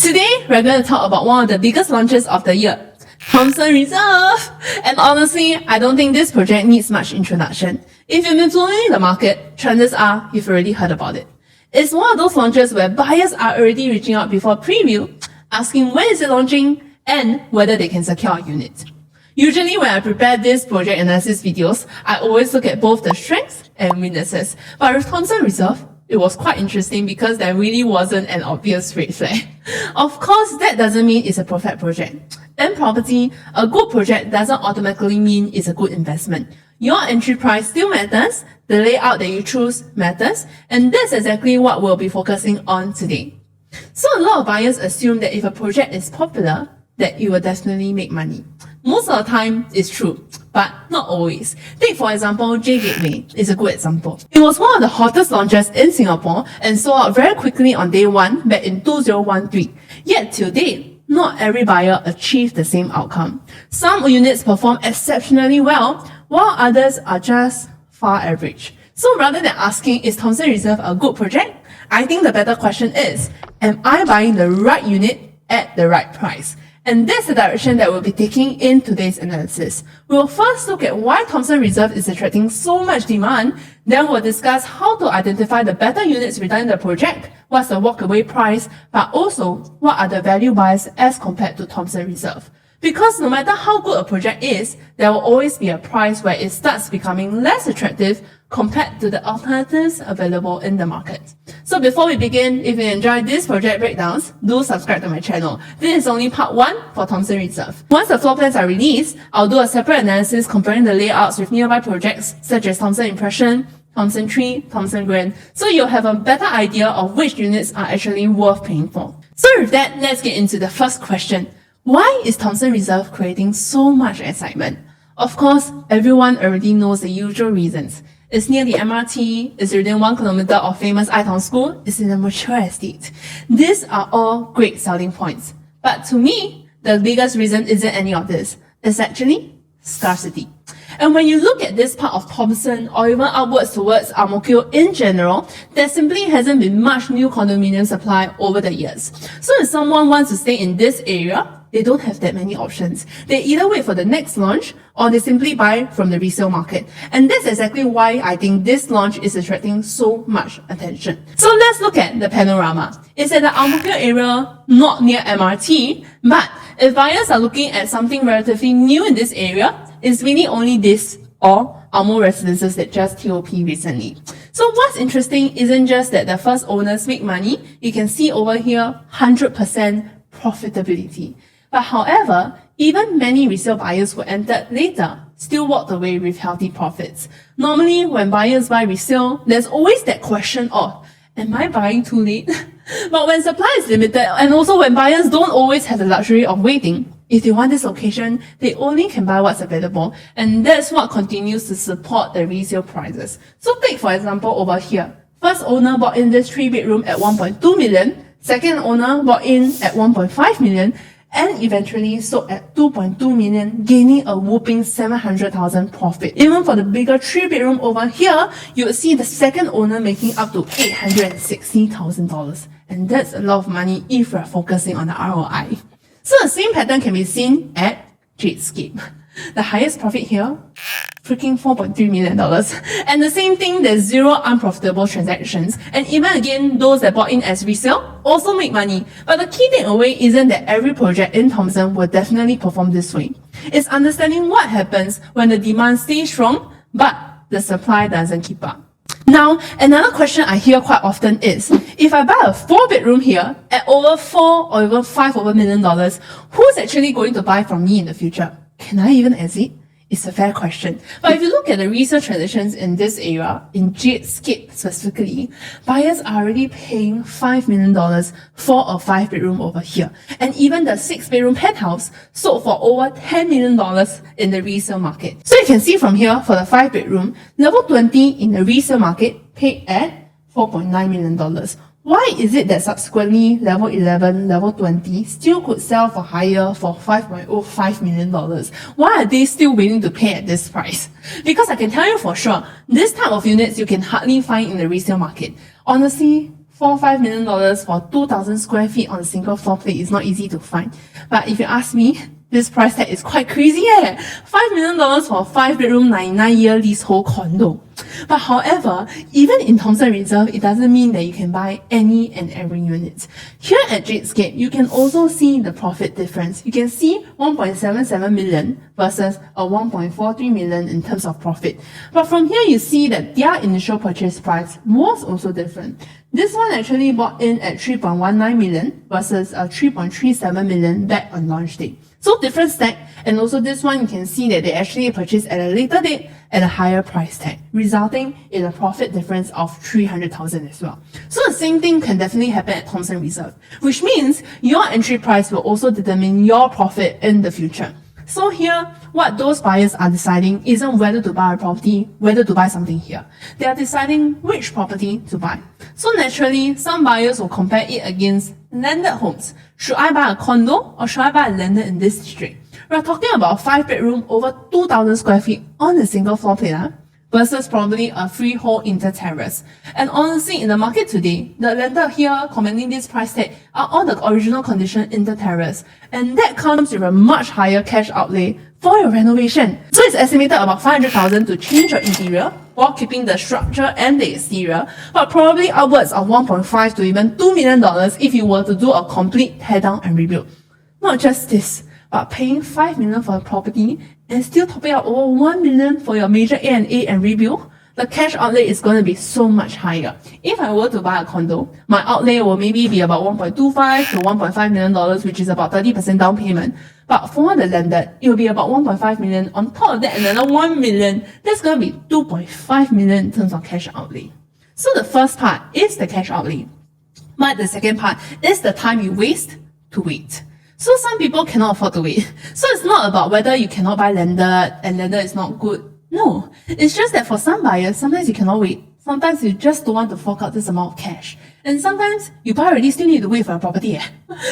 Today, we're going to talk about one of the biggest launches of the year, Thomson Reserve. And honestly, I don't think this project needs much introduction. If you've been following the market, chances are you've already heard about it. It's one of those launches where buyers are already reaching out before preview, asking when is it launching and whether they can secure a unit. Usually when I prepare these project analysis videos, I always look at both the strengths and weaknesses. But with Thomson Reserve, it was quite interesting because there really wasn't an obvious red flag. Of course, that doesn't mean it's a perfect project. In property, a good project doesn't automatically mean it's a good investment. Your entry price still matters, the layout that you choose matters, and that's exactly what we'll be focusing on today. So a lot of buyers assume that if a project is popular, that it will definitely make money. Most of the time, it's true, but not always. Take for example, Jadescape is a good example. It was one of the hottest launches in Singapore and sold out very quickly on day one back in 2013. Yet till date, not every buyer achieved the same outcome. Some units perform exceptionally well, while others are just far average. So rather than asking, is Thomson Reserve a good project? I think the better question is, am I buying the right unit at the right price? And that's the direction that we'll be taking in today's analysis. We'll first look at why Thomson Reserve is attracting so much demand, then we'll discuss how to identify the better units within the project, what's the walkaway price, but also what are the value buys as compared to Thomson Reserve. Because no matter how good a project is, there will always be a price where it starts becoming less attractive compared to the alternatives available in the market. So before we begin, if you enjoyed these project breakdowns, do subscribe to my channel. This is only part 1 for Thomson Reserve. Once the floor plans are released, I'll do a separate analysis comparing the layouts with nearby projects such as Thomson Impression, Thomson Tree, Thomson Grand, so you'll have a better idea of which units are actually worth paying for. So with that, let's get into the first question. Why is Thomson Reserve creating so much excitement? Of course, everyone already knows the usual reasons. It's near the MRT, it's within 1 kilometer of famous Ithon School, it's in a mature estate. These are all great selling points. But to me, the biggest reason isn't any of this. It's actually scarcity. And when you look at this part of Thompson or even upwards towards Ang Mo Kio in general, there simply hasn't been much new condominium supply over the years. So if someone wants to stay in this area, they don't have that many options. They either wait for the next launch or they simply buy from the resale market. And that's exactly why I think this launch is attracting so much attention. So let's look at the Panorama. It's at the Ang Mo Kio area, not near MRT, but if buyers are looking at something relatively new in this area, it's really only this or Ang Mo residences that just TOP recently. So what's interesting isn't just that the first owners make money. You can see over here 100% profitability. But however, even many resale buyers who entered later still walked away with healthy profits. Normally, when buyers buy resale, there's always that question of, am I buying too late? But when supply is limited, and also when buyers don't always have the luxury of waiting, if they want this location, they only can buy what's available, and that's what continues to support the resale prices. So take for example over here. First owner bought in this 3-bedroom at 1.2 million, second owner bought in at 1.5 million, and eventually sold at 2.2 million, gaining a whooping 700,000 profit. Even for the bigger 3-bedroom over here, you will see the second owner making up to $860,000. And that's a lot of money if we're focusing on the ROI. So the same pattern can be seen at Jadescape. The highest profit here, freaking $4.3 million. And the same thing, there's 0 unprofitable transactions. And even again, those that bought in as resale also make money. But the key takeaway isn't that every project in Thompson will definitely perform this way. It's understanding what happens when the demand stays strong, but the supply doesn't keep up. Now, another question I hear quite often is, if I buy a 4-bedroom here at over $4 or even $5 million, who's actually going to buy from me in the future? Can I even exit? It's a fair question. But if you look at the resale transactions in this area, in Jadescape specifically, buyers are already paying $5 million for a 5-bedroom over here. And even the 6-bedroom penthouse sold for over $10 million in the resale market. So you can see from here, for the 5-bedroom, level 20 in the resale market paid at $4.9 million. Why is it that subsequently level 11, level 20 still could sell for higher for $5.05 million? Why are they still willing to pay at this price? Because I can tell you for sure, this type of units you can hardly find in the resale market. Honestly, $5 million for 2,000 square feet on a single floor plate is not easy to find. But if you ask me, this price tag is quite crazy $5 million for a 5-bedroom 99-year leasehold condo. But however, even in Thomson Reserve, it doesn't mean that you can buy any and every unit. Here at Jadescape, you can also see the profit difference. You can see 1.77 million versus a 1.43 million in terms of profit. But from here, you see that their initial purchase price was also different. This one actually bought in at 3.19 million versus a 3.37 million back on launch day. So different stack, and also this one you can see that they actually purchased at a later date at a higher price tag, resulting in a profit difference of 300,000 as well. So the same thing can definitely happen at Thomson Reserve, which means your entry price will also determine your profit in the future. So here, what those buyers are deciding isn't whether to buy a property, whether to buy something here. They are deciding which property to buy. So naturally, some buyers will compare it against landed homes. Should I buy a condo or should I buy a landed in this district? We're talking about a 5-bedroom over 2,000 square feet on a single floor plate versus probably a freehold inter-terrace. And honestly, in the market today, the landed here commanding this price tag are all the original condition inter-terrace. And that comes with a much higher cash outlay for your renovation. So it's estimated about 500,000 to change your interior while keeping the structure and the exterior, but probably upwards of 1.5 to even $2 million if you were to do a complete tear down and rebuild. Not just this, but paying $5 million for a property and still topping up over $1 million for your major A&A and rebuild, the cash outlay is going to be so much higher. If I were to buy a condo, my outlay will maybe be about $1.25 to $1.5 million, which is about 30% down payment. But for the landed, it will be about 1.5 million. On top of that, another 1 million. That's going to be 2.5 million in terms of cash outlay. So the first part is the cash outlay. But the second part is the time you waste to wait. So some people cannot afford to wait. So it's not about whether you cannot buy landed and landed is not good. No, it's just that for some buyers, sometimes you cannot wait. Sometimes you just don't want to fork out this amount of cash. And sometimes you buy already still need to wait for a property.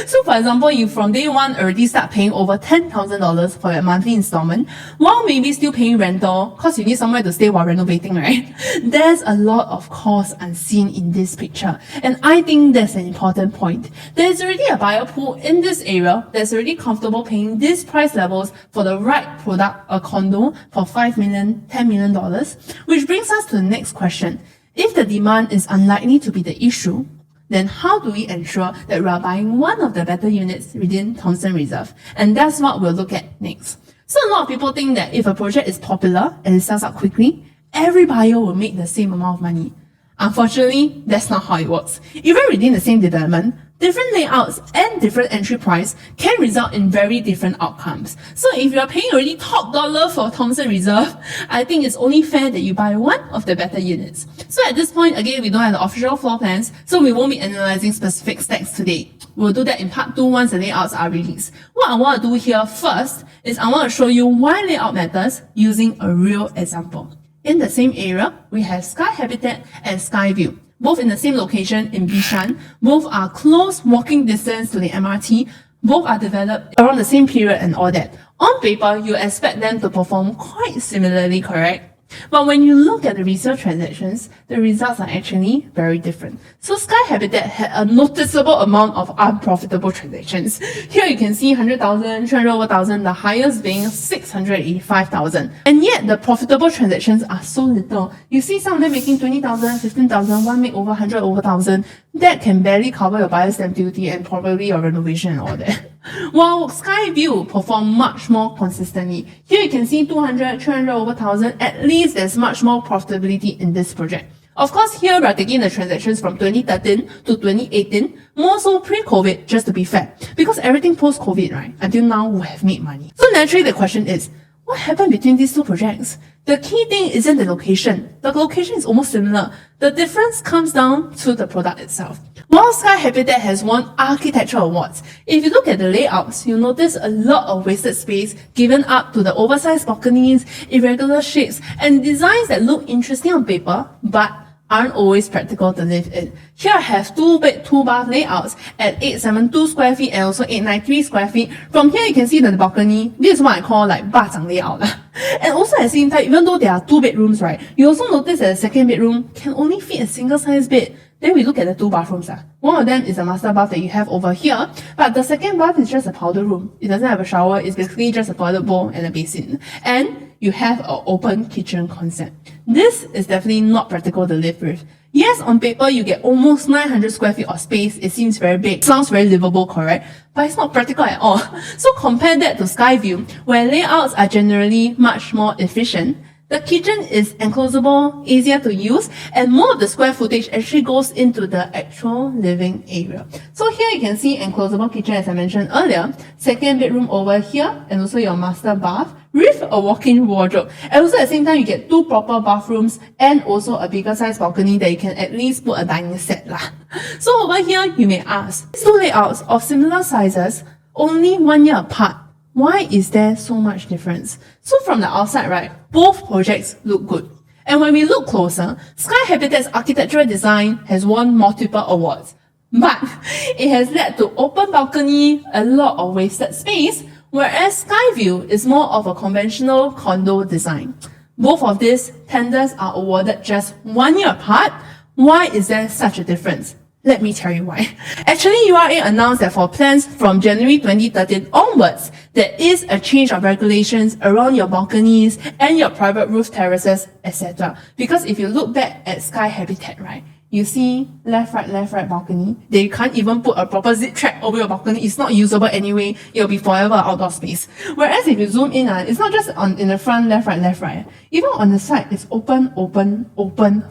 So for example, you from day one already start paying over $10,000 for your monthly installment, while maybe still paying rental, cause you need somewhere to stay while renovating, right? There's a lot of costs unseen in this picture. And I think that's an important point. There's already a buyer pool in this area that's already comfortable paying these price levels for the right product, a condo, for $5 million, $10 million, which brings us to the next question. If the demand is unlikely to be the issue, then how do we ensure that we are buying one of the better units within Thomson Reserve? And that's what we'll look at next. So a lot of people think that if a project is popular and it sells out quickly, every buyer will make the same amount of money. Unfortunately, that's not how it works. Even within the same development, different layouts and different entry price can result in very different outcomes. So if you are paying already top dollar for Thomson Reserve, I think it's only fair that you buy one of the better units. So at this point, again, we don't have the official floor plans, so we won't be analyzing specific stacks today. We'll do that in part 2 once the layouts are released. What I want to do here first is I want to show you why layout matters using a real example. In the same area, we have Sky Habitat and Sky Vue. Both in the same location in Bishan, both are close walking distance to the MRT, both are developed around the same period and all that. On paper, you expect them to perform quite similarly, correct? But when you look at the resale transactions, the results are actually very different. So Sky Habitat had a noticeable amount of unprofitable transactions. Here you can see 100,000, 300,000, the highest being 685,000. And yet the profitable transactions are so little. You see some of them making 20,000, 15,000, one make over 100 over 1,000. That can barely cover your buyer's stamp duty and probably your renovation and all that. While Sky Vue performed much more consistently. Here you can see 200, 300 over 1,000. At least there's much more profitability in this project. Of course, here we're taking the transactions from 2013 to 2018, more so pre-COVID, just to be fair. Because everything post-COVID, right, until now, we have made money. So naturally the question is, what happened between these two projects? The key thing isn't the location. The location is almost similar. The difference comes down to the product itself. While Sky Habitat has won architectural awards, if you look at the layouts, you'll notice a lot of wasted space given up to the oversized balconies, irregular shapes, and designs that look interesting on paper, but aren't always practical to live in. Here I have 2-bed, 2-bath layouts at 872 square feet and also 893 square feet. From here you can see the balcony. This is what I call like 巴掌 layout. And also at the same time, even though there are 2 bedrooms, right, you also notice that the second bedroom can only fit a single size bed. Then we look at the two bathrooms. One of them is a master bath that you have over here, but the second bath is just a powder room. It doesn't have a shower, it's basically just a toilet bowl and a basin. And you have an open kitchen concept. This is definitely not practical to live with. Yes, on paper you get almost 900 square feet of space. It seems very big. Sounds very livable, correct? But it's not practical at all. So compare that to Sky Vue, where layouts are generally much more efficient. The kitchen is enclosable, easier to use, and more of the square footage actually goes into the actual living area. So here you can see enclosable kitchen as I mentioned earlier, second bedroom over here, and also your master bath with a walk-in wardrobe. And also at the same time, you get two proper bathrooms and also a bigger size balcony that you can at least put a dining set lah. So over here, you may ask, these two layouts of similar sizes, only 1 year apart. Why is there so much difference? So from the outside, right, both projects look good. And when we look closer, Sky Habitat's architectural design has won multiple awards. But it has led to open balcony, a lot of wasted space, whereas Sky Vue is more of a conventional condo design. Both of these tenders are awarded just 1 year apart. Why is there such a difference? Let me tell you why. Actually, URA announced that for plans from January 2013 onwards, there is a change of regulations around your balconies and your private roof terraces, etc. Because if you look back at Sky Habitat, right, you see left, right balcony. They can't even put a proper zip track over your balcony. It's not usable anyway. It'll be forever outdoor space. Whereas if you zoom in, it's not just in the front, left, right. Even on the side, it's open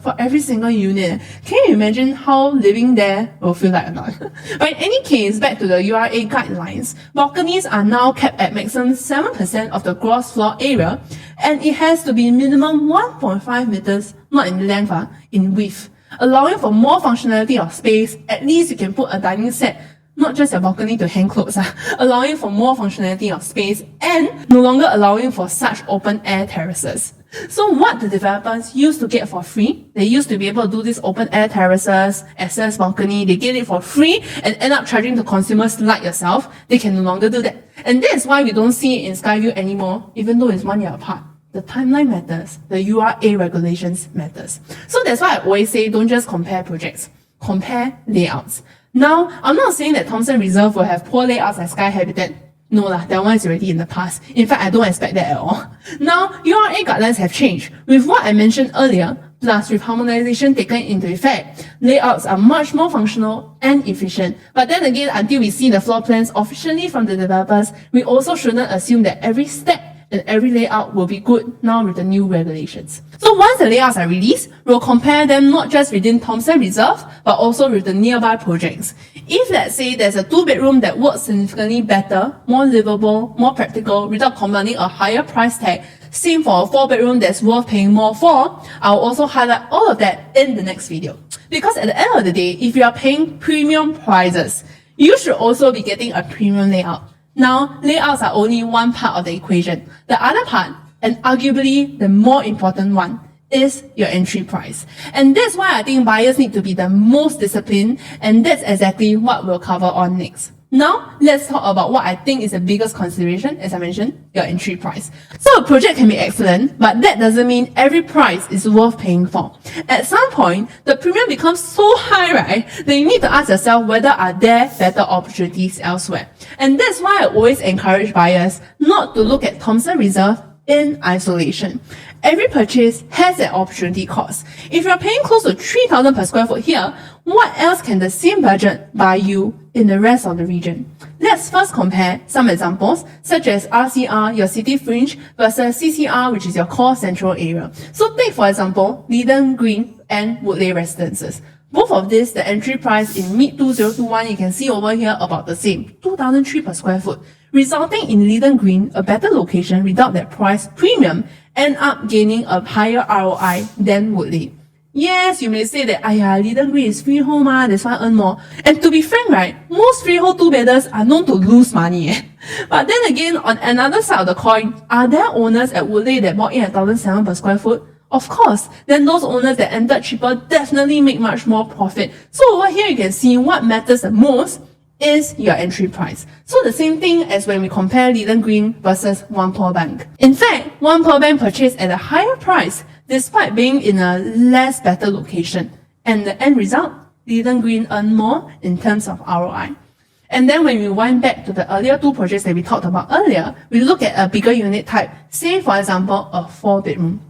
for every single unit. Can you imagine how living there will feel like or not? But in any case, back to the URA guidelines, balconies are now capped at maximum 7% of the gross floor area, and it has to be minimum 1.5 meters, not in length, in width, allowing for more functionality of space. At least you can put a dining set, not just your balcony to hang clothes, allowing for more functionality of space and no longer allowing for such open air terraces. So what the developers used to get for free, they used to be able to do these open air terraces, access balcony, they get it for free and end up charging to consumers like yourself. They can no longer do that. And that's why we don't see it in Sky Vue anymore, even though it's 1 year apart. The timeline matters, the URA regulations matters. So that's why I always say don't just compare projects, compare layouts. Now, I'm not saying that Thomson Reserve will have poor layouts like Sky Habitat. No lah, that one is already in the past. In fact, I don't expect that at all. Now, URA guidelines have changed. With what I mentioned earlier, plus with harmonization taken into effect, layouts are much more functional and efficient. But then again, until we see the floor plans officially from the developers, we also shouldn't assume that every step and every layout will be good now with the new regulations. So once the layouts are released, we'll compare them not just within Thomson Reserve, but also with the nearby projects. If let's say there's a 2-bedroom that works significantly better, more livable, more practical, without commanding a higher price tag, same for a 4-bedroom that's worth paying more for, I'll also highlight all of that in the next video. Because at the end of the day, if you are paying premium prices, you should also be getting a premium layout. Now, layouts are only one part of the equation. The other part, and arguably the more important one, is your entry price. And that's why I think buyers need to be the most disciplined, and that's exactly what we'll cover on next. Now, let's talk about what I think is the biggest consideration, as I mentioned, your entry price. So a project can be excellent, but that doesn't mean every price is worth paying for. At some point, the premium becomes so high, right, that you need to ask yourself whether are there better opportunities elsewhere. And that's why I always encourage buyers not to look at Thomson Reserve in isolation. Every purchase has an opportunity cost. If you're paying close to 3,000 per square foot here, what else can the same budget buy you in the rest of the region? Let's first compare some examples, such as RCR, your city fringe, versus CCR, which is your core central area. So take for example, Leedon Green and Woodleigh residences. Both of these, the entry price in mid-2021, you can see over here about the same, 2,003 per square foot, resulting in Leedon Green, a better location without that price premium, end up gaining a higher ROI than Woodleigh. Yes, you may say that, Leedon Green is freehold that's why I earn more. And to be frank, right, most freehold 2-bedders are known to lose money. But then again, on another side of the coin, are there owners at Woodleigh that bought in at 1,700 per square foot? Of course, then those owners that entered cheaper definitely make much more profit. So over here you can see what matters the most is your entry price. So the same thing as when we compare Leedon Green versus One Pearl Bank. In fact, One Pearl Bank purchased at a higher price despite being in a less better location. And the end result, Leland Green earn more in terms of ROI. And then when we wind back to the earlier two projects that we talked about earlier, we look at a bigger unit type, say for example, a 4-bedroom.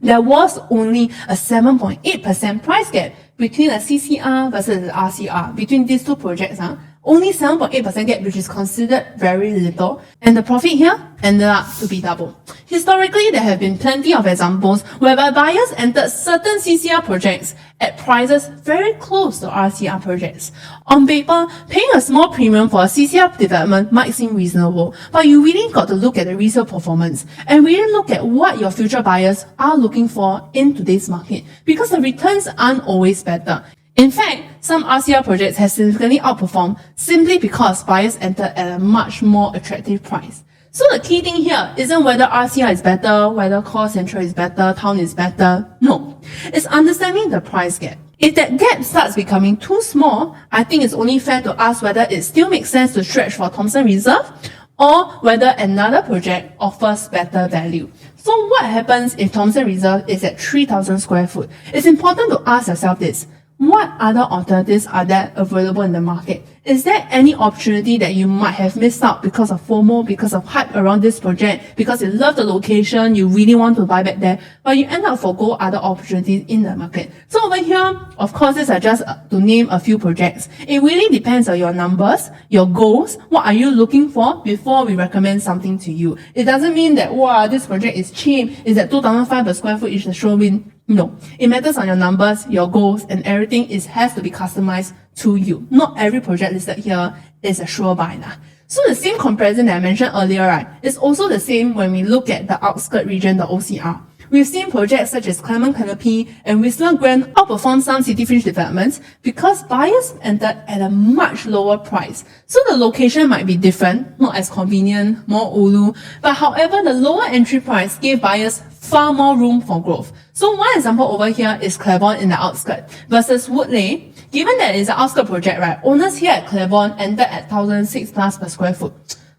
There was only a 7.8% price gap between a CCR versus an RCR between these two projects. Only 7.8% gap, which is considered very little, and the profit here ended up to be double. Historically, there have been plenty of examples whereby buyers entered certain CCR projects at prices very close to RCR projects. On paper, paying a small premium for a CCR development might seem reasonable, but you really got to look at the resale performance and really look at what your future buyers are looking for in today's market, because the returns aren't always better. In fact, some RCR projects have significantly outperformed simply because buyers entered at a much more attractive price. So the key thing here isn't whether RCR is better, whether core central is better, town is better. No, it's understanding the price gap. If that gap starts becoming too small, I think it's only fair to ask whether it still makes sense to stretch for Thomson Reserve or whether another project offers better value. So what happens if Thomson Reserve is at 3,000 square foot? It's important to ask yourself this. What other alternatives are there available in the market? Is there any opportunity that you might have missed out because of FOMO, because of hype around this project, because you love the location, you really want to buy back there, but you end up forgo other opportunities in the market? So over here, of course, these are just to name a few projects. It really depends on your numbers, your goals, what are you looking for before we recommend something to you. It doesn't mean that, wow, this project is cheap, is at 2,500 per square foot is the sure win. No, it matters on your numbers, your goals, and everything has to be customized to you. Not every project listed here is a sure buy. So the same comparison that I mentioned earlier, right, is also the same when we look at the outskirt region, the OCR. We've seen projects such as Clement Canopy and Whistler Grand outperform some city fringe developments because buyers entered at a much lower price. So the location might be different, not as convenient, more ulu, but however, the lower entry price gave buyers far more room for growth. So one example over here is Claiborne in the outskirts versus Woodley. Given that it's an outskirt project, right, owners here at Claiborne entered at 1,006 plus per square foot.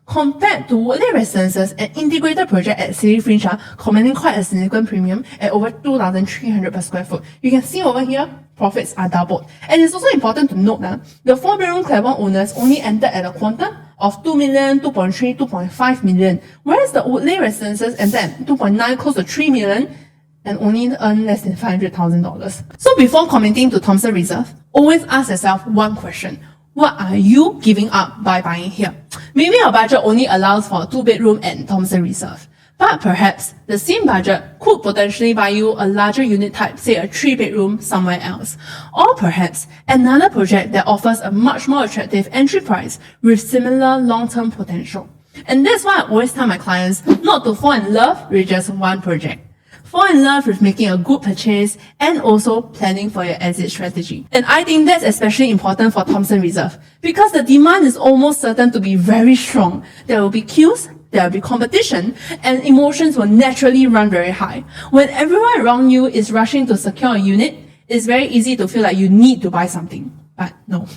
Compared to Woodley Residences, an integrated project at City Fringe, commanding quite a significant premium at over 2,300 per square foot. You can see over here, profits are doubled. And it's also important to note that the 4-bedroom Claiborne owners only entered at a quantum of 2 million, 2.3, 2.5 million, whereas the Woodley Residences entered at 2.9, close to 3 million, and only earn less than $500,000. So before commenting to Thomson Reserve, always ask yourself one question. What are you giving up by buying here? Maybe your budget only allows for a 2-bedroom at Thomson Reserve, but perhaps the same budget could potentially buy you a larger unit type, say a 3-bedroom somewhere else. Or perhaps another project that offers a much more attractive entry price with similar long-term potential. And that's why I always tell my clients not to fall in love with just one project. Fall in love with making a good purchase and also planning for your exit strategy. And I think that's especially important for Thomson Reserve because the demand is almost certain to be very strong. There will be queues, there will be competition, and emotions will naturally run very high. When everyone around you is rushing to secure a unit, it's very easy to feel like you need to buy something. But no,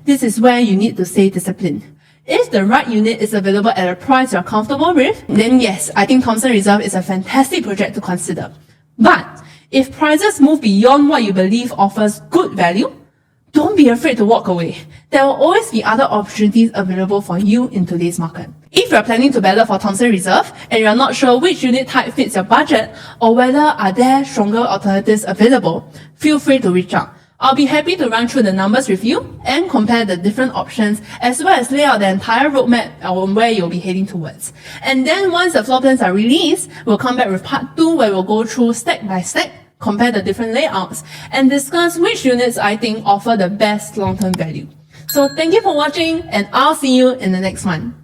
this is where you need to stay disciplined. If the right unit is available at a price you're comfortable with, then yes, I think Thomson Reserve is a fantastic project to consider. But if prices move beyond what you believe offers good value, don't be afraid to walk away. There will always be other opportunities available for you in today's market. If you're planning to ballot for Thomson Reserve and you're not sure which unit type fits your budget or whether are there stronger alternatives available, feel free to reach out. I'll be happy to run through the numbers with you and compare the different options as well as lay out the entire roadmap on where you'll be heading towards. And then once the floor plans are released, we'll come back with part 2 where we'll go through step by step, compare the different layouts, and discuss which units I think offer the best long-term value. So thank you for watching and I'll see you in the next one.